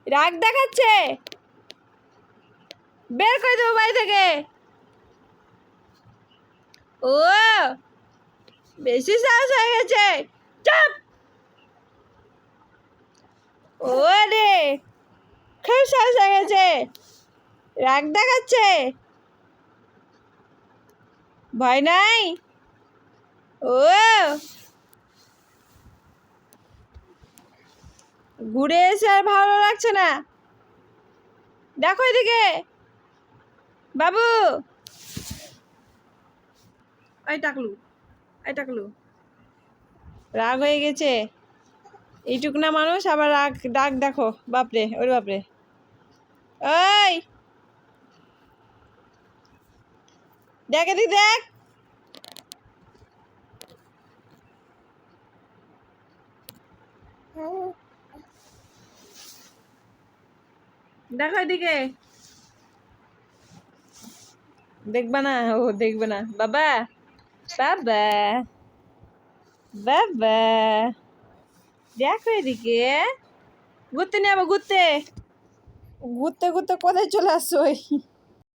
রাগ দেখাচ্ছে, বের করে দেবো বাড়ি থেকে। ও বেশি সাহস হয়ে গেছে, চাপ। ও রে খুব সাহস হয়ে গেছে, রাগ দেখাচ্ছে, ভয় নাই। ও ঘুরে এসে আর ভালো লাগছে না, দেখো এদিকে বাবু। এই টাকলু, এই টাকলু, রাগ হয়ে গেছে। এইটুক না মানুষ, আবার রাগ ডাক দেখো, বাপরে ওরে বাপরে। ওই দেখ এদিক দেখ, দেখো এদিকে, দেখবা না? ও দেখবে না, বাবা বাবা বাবা, দেখো এদিকে, ঘুরতে নিয়ে ঘুরতে ঘুরতে ঘুরতে কোথায় চলে আসছো?